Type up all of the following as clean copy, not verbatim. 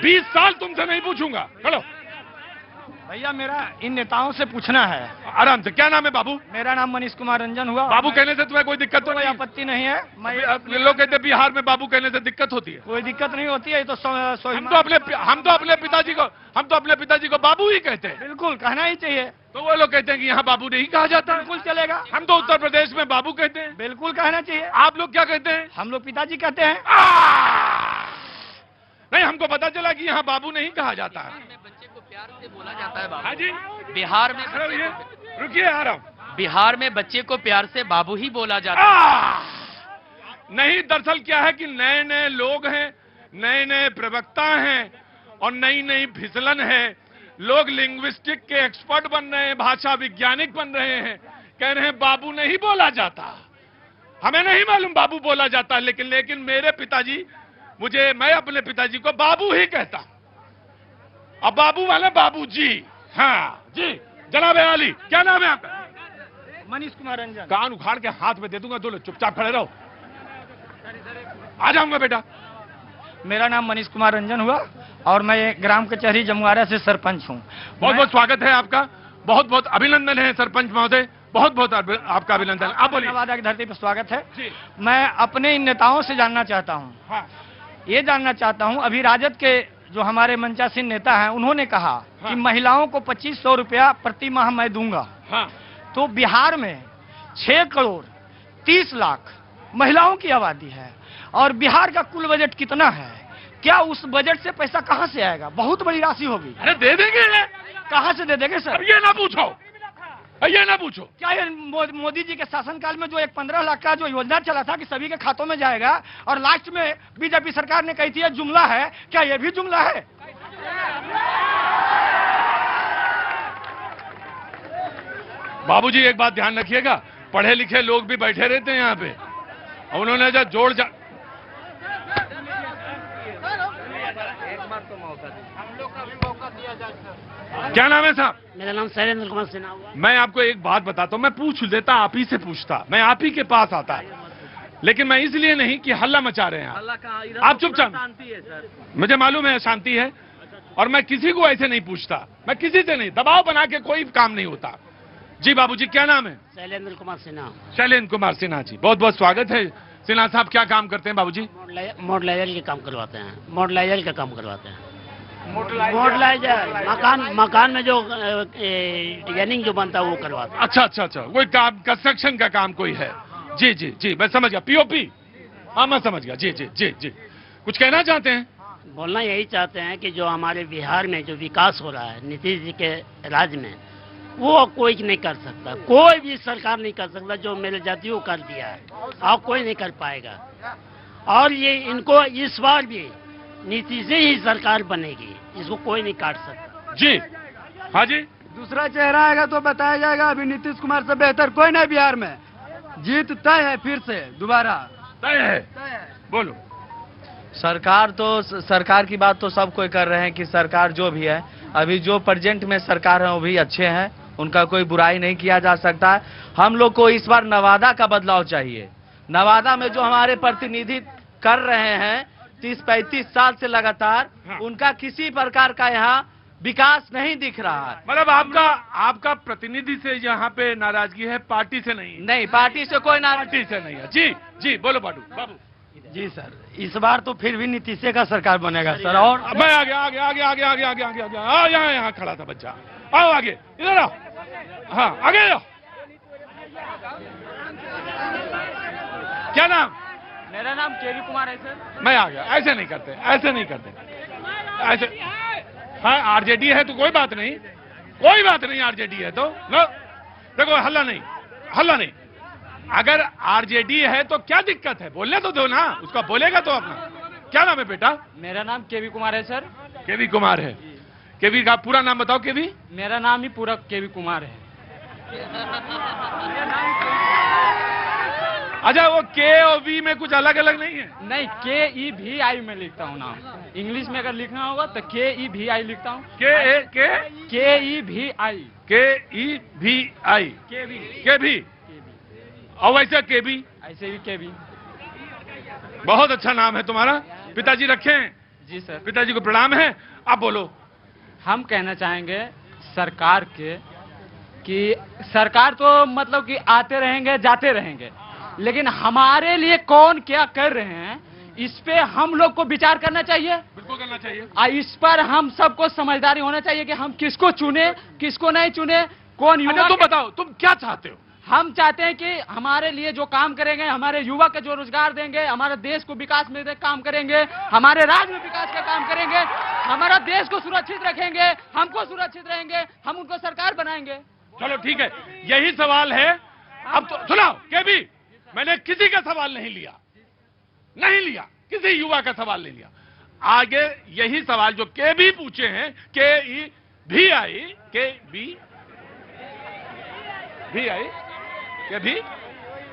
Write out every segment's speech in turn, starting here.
20 साल तुमसे नहीं पूछूंगा। चलो भैया, मेरा इन नेताओं से पूछना है। आराम से। क्या नाम है बाबू? मेरा नाम मनीष कुमार रंजन हुआ। बाबू कहने से तुम्हें कोई दिक्कत तो कोई नहीं? आपत्ति नहीं है। लोग कहते हैं बिहार में बाबू कहने से दिक्कत होती है। कोई दिक्कत नहीं होती है। ये तो हम तो अपने पिताजी को बाबू ही कहते हैं। बिल्कुल कहना ही चाहिए। तो वो लोग कहते हैं कि यहाँ बाबू नहीं कहा जाता। बिल्कुल चलेगा। हम तो उत्तर प्रदेश में बाबू कहते हैं। बिल्कुल कहना चाहिए। आप लोग क्या कहते हैं? हम लोग पिताजी कहते हैं। नहीं, हमको पता चला कि यहाँ बाबू नहीं कहा जाता है। बच्चे को प्यार से बोला जाता है बाबू। हाँ जी, बिहार में रुकिए, आ रहा हूँ। बिहार में बच्चे को प्यार से बाबू ही बोला जाता है। नहीं, दरअसल क्या है कि नए नए लोग हैं, नए नए प्रवक्ता हैं और नई नई फिसलन है। लोग लिंग्विस्टिक के एक्सपर्ट बन रहे हैं, भाषा वैज्ञानिक बन रहे हैं, कह रहे हैं बाबू नहीं बोला जाता। हमें नहीं मालूम बाबू बोला जाता, लेकिन मेरे पिताजी, मैं अपने पिताजी को बाबू ही कहता। अब बाबू वाले बाबू जी। हाँ जी, जनाब आली, क्या नाम है आपका? मनीष कुमार रंजन। कान उखाड़ के हाथ में दे दूंगा, दो लोग चुपचाप खड़े रहो। आ जाऊंगा बेटा। मेरा नाम मनीष कुमार रंजन हुआ और मैं ग्राम कचहरी जमुआरा से सरपंच हूँ। बहुत बहुत स्वागत है आपका। बहुत बहुत अभिनंदन है सरपंच महोदय। बहुत बहुत आपका अभिनंदन। आप बोलिए। नवादा की धरती पर स्वागत है जी। मैं अपने इन नेताओं से जानना चाहता हूँ। हाँ। ये जानना चाहता हूँ, अभी राजद के जो हमारे मंचासीन नेता हैं, उन्होंने कहा हाँ। कि महिलाओं को 2500 रुपया प्रति माह मैं दूंगा। हाँ। तो बिहार में 6 करोड़ 30 लाख महिलाओं की आबादी है और बिहार का कुल बजट कितना है? क्या उस बजट से पैसा कहां से आएगा? बहुत बड़ी राशि होगी। अरे दे देंगे। कहां से दे देंगे सर? अब ये ना पूछो, ये ना पूछो। क्या ये मोदी जी के शासनकाल में जो एक 15 लाख का जो योजना चला था कि सभी के खातों में जाएगा और लास्ट में बीजेपी सरकार ने कही थी ये जुमला है, क्या ये भी जुमला है? बाबूजी एक बात ध्यान रखिएगा, पढ़े लिखे लोग भी बैठे रहते हैं यहाँ पे और उन्होंने जो जोड़ जा क्या नाम है साहब? मेरा नाम शैलेंद्र कुमार सिन्हा हुआ। मैं आपको एक बात बताता हूँ, मैं पूछ लेता, आप ही से पूछता, मैं आप ही के पास आता, लेकिन मैं इसलिए नहीं कि हल्ला मचा रहे हैं आप चुपचाप। शांति है सर। मुझे मालूम है शांति है और मैं किसी को ऐसे नहीं पूछता, मैं किसी से नहीं, दबाव बना के कोई काम नहीं होता। जी बाबूजी, क्या नाम है? शैलेंद्र कुमार सिन्हा। शैलेंद्र कुमार सिन्हा जी, बहुत बहुत स्वागत है। सिन्हा साहब क्या काम करते हैं बाबूजी? मॉडलाइजर के काम करवाते हैं। मॉडलाइजर का काम करवाते हैं। मॉडलाइजर मकान में जो डिजाइनिंग जो बनता है वो करवाते हैं। अच्छा, कोई काम, कंस्ट्रक्शन का काम कोई है? जी जी जी, मैं समझ गया। पीओपी, हाँ मैं समझ गया। जी जी जी जी, कुछ कहना चाहते हैं? बोलना यही चाहते हैं कि जो हमारे बिहार में जो विकास हो रहा है नीतीश जी के राज में, वो कोई नहीं कर सकता, कोई भी सरकार नहीं कर सकता। जो मेरे जातियों कर दिया है और कोई नहीं कर पाएगा। और ये इनको इस बार भी नीतीश से ही सरकार बनेगी, इसको कोई नहीं काट सकता। जी हाँ जी, दूसरा चेहरा आएगा तो बताया जाएगा। अभी नीतीश कुमार से बेहतर कोई नहीं बिहार में। जीत तय है, फिर से दोबारा तय है। बोलो। सरकार की बात तो सब कोई कर रहे हैं कि सरकार जो भी है, अभी जो प्रेजेंट में सरकार है वो भी अच्छे हैं, उनका कोई बुराई नहीं किया जा सकता है। हम लोग को इस बार नवादा का बदलाव चाहिए। नवादा में जो हमारे प्रतिनिधि कर रहे हैं 30-35 साल से लगातार, उनका किसी प्रकार का यहाँ विकास नहीं दिख रहा है। मतलब आपका प्रतिनिधि से यहाँ पे नाराजगी है, पार्टी से नहीं? नहीं, पार्टी से कोई पार्टी से नहीं है। जी जी, बोलो बाबू। जी सर, इस बार तो फिर भी नीतीश का सरकार बनेगा सर। और मैं आगे यहाँ खड़ा था बच्चा। आओ आगे, इधर आओ। हाँ आगे आओ। क्या नाम? मेरा नाम केवी कुमार है सर। मैं आ गया। ऐसे नहीं करते, ऐसे नहीं करते, ऐसे। हाँ आरजेडी है तो कोई बात नहीं, आरजेडी है तो नो, देखो हल्ला नहीं। अगर आरजेडी है तो क्या दिक्कत है? बोलने तो दो ना, उसका बोलेगा तो अपना। क्या नाम है बेटा? मेरा नाम केवी कुमार है सर। केवी कुमार है। केवी का पूरा नाम बताओ। केवी? मेरा नाम ही पूरा केवी कुमार है। अच्छा, वो के और वी में कुछ अलग अलग नहीं है? नहीं, KEVI में लिखता हूँ नाम। इंग्लिश में अगर लिखना होगा तो KEVI लिखता हूँ। KEVI। केवी और वैसे केवी, ऐसे भी केवी। बहुत अच्छा नाम है तुम्हारा। पिताजी रखे हैं? जी सर। पिताजी को प्रणाम है। आप बोलो। हम कहना चाहेंगे सरकार के कि सरकार तो मतलब कि आते रहेंगे जाते रहेंगे, लेकिन हमारे लिए कौन क्या कर रहे हैं इस पे हम लोग को विचार करना चाहिए। बिल्कुल करना चाहिए। इस पर हम सबको समझदारी होना चाहिए कि हम किसको चुने किसको नहीं चुने, कौन युवा। तुम बताओ तुम क्या चाहते हो? हम चाहते हैं कि हमारे लिए जो काम करेंगे, हमारे युवा के जो रोजगार देंगे, हमारे देश को विकास में काम करेंगे, हमारे राज्य में विकास का काम करेंगे, हमारा देश को सुरक्षित रखेंगे, हमको सुरक्षित रहेंगे, हम उनको सरकार बनाएंगे। चलो ठीक है, यही सवाल है। अब तो सुनाओ केबी, मैंने किसी का सवाल नहीं लिया, किसी युवा का सवाल नहीं लिया। आगे यही सवाल जो केबी पूछे हैं, के भी,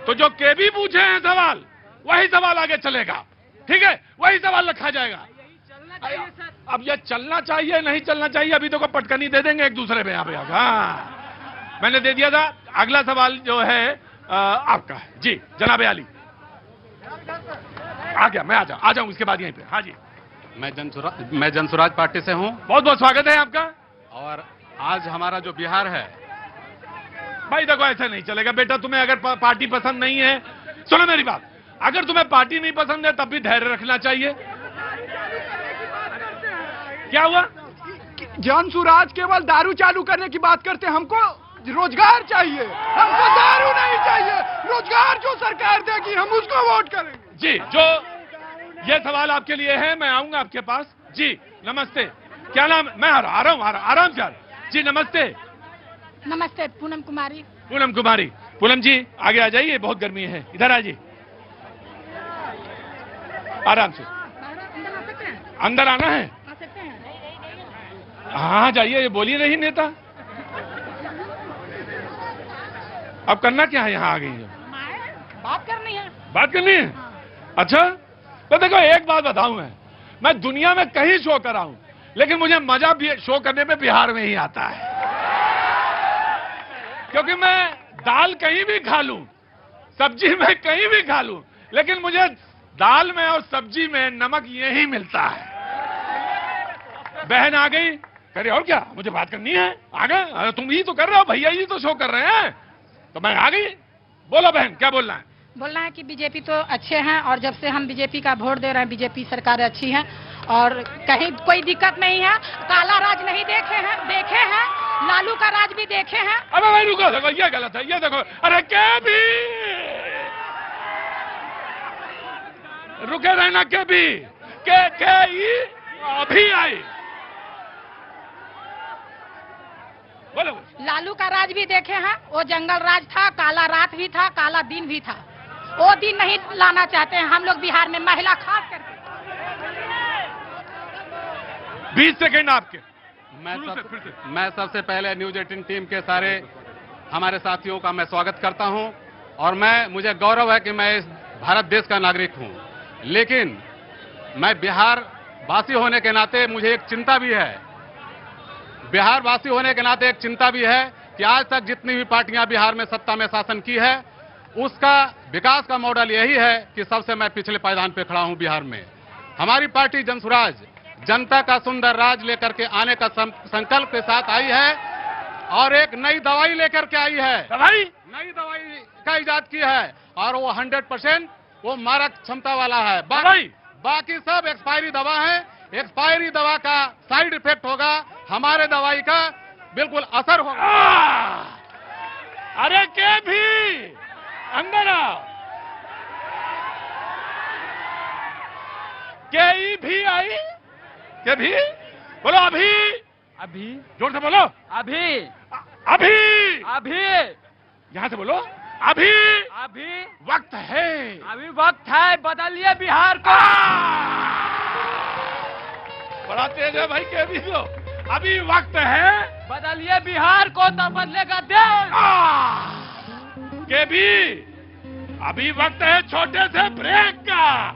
तो जो केबी पूछे हैं सवाल, वही सवाल आगे चलेगा। ठीक है, वही सवाल रखा जाएगा। अब ये चलना चाहिए नहीं चलना चाहिए, अभी तो को पटकनी दे देंगे एक दूसरे में यहाँ पे। हाँ, मैंने दे दिया था। अगला सवाल जो है आपका है जी, जनाब आली। आ गया, मैं आ जाऊं इसके बाद यहीं पे। हाँ जी, मैं जनसुराज पार्टी से हूं। बहुत बहुत स्वागत है आपका। और आज हमारा जो बिहार है, भाई देखो ऐसा नहीं चलेगा बेटा, तुम्हें अगर पार्टी पसंद नहीं है, सुनो मेरी बात, अगर तुम्हें पार्टी नहीं पसंद है तब भी धैर्य रखना चाहिए। क्या हुआ? जनसुराज केवल दारू चालू करने की बात करते हैं, हमको रोजगार चाहिए, हमको दारू नहीं चाहिए। रोजगार जो सरकार देगी हम उसको वोट करेंगे। जी, जो ये सवाल आपके लिए है, मैं आऊंगा आपके पास। जी नमस्ते, क्या नाम? मैं आ रहा हूँ, आराम से। जी नमस्ते। नमस्ते, पूनम कुमारी। पूनम कुमारी, पूनम जी आगे आ जाइए, बहुत गर्मी है, इधर आ जाइए, आराम से। अंदर आना है? हाँ जाइए, ये बोलिए नहीं नेता। अब करना क्या है? यहाँ आ गई है, बात करनी है। बात करनी है? अच्छा, तो देखो एक बात बताऊं, मैं दुनिया में कहीं शो कर रहा हूं, लेकिन मुझे मजा भी शो करने पे बिहार में ही आता है, क्योंकि मैं दाल कहीं भी खा लूं, सब्जी में कहीं भी खा लूं, लेकिन मुझे दाल में और सब्जी में नमक यही मिलता है। बहन आ गई, कह रही और क्या मुझे बात करनी है? आ गए, तुम ही तो कर रहे हो, भैया ही तो शो कर रहे हैं, तो मैं आ गई। बोलो बहन, क्या बोलना है? बोलना है कि बीजेपी तो अच्छे हैं, और जब से हम बीजेपी का वोट दे रहे हैं, बीजेपी सरकार अच्छी है और कहीं कोई दिक्कत नहीं है। काला राज नहीं देखे हैं, लालू का राज भी देखे हैं। अरे भाई रुको, देखो ये गलत है, ये देखो, अरे क्या भी रुके रहना, के भी के अभी आई। बोलो। लालू का राज भी देखे हैं, वो जंगल राज था, काला रात भी था, काला दिन भी था, वो दिन नहीं लाना चाहते हैं हम लोग बिहार में, महिला खास करके। 20 सेकेंड आपके। मैं सबसे पहले न्यूज 18 टीम के सारे हमारे साथियों का मैं स्वागत करता हूं, और मुझे गौरव है कि मैं इस भारत देश का नागरिक हूं, लेकिन मैं बिहार वासी होने के नाते मुझे एक चिंता भी है। बिहार वासी होने के नाते एक चिंता भी है कि आज तक जितनी भी पार्टियां बिहार में सत्ता में शासन की है, उसका विकास का मॉडल यही है कि सबसे मैं पिछले पायदान पे खड़ा हूं बिहार में। हमारी पार्टी जनसुराज जनता का सुंदर राज लेकर के आने का संकल्प के साथ आई है, और एक नई दवाई लेकर के आई है। नई दवाई का इजाद की है, और वो 100% वो मारक क्षमता वाला है। बाकी सब एक्सपायरी दवा है। एक्सपायरी दवा का साइड इफेक्ट होगा, हमारे दवाई का बिल्कुल असर होगा। अरे के भी अंदर आओ, के भी आई, के भी बोलो, अभी जोर से बोलो, अभी यहां से बोलो, अभी वक्त है, अभी वक्त है, बदलिए बिहार को। बड़ा तेज है भाई के भी, तो अभी वक्त है, बदलिए बिहार को तो बदलेगा देश। के भी अभी वक्त है छोटे से ब्रेक का।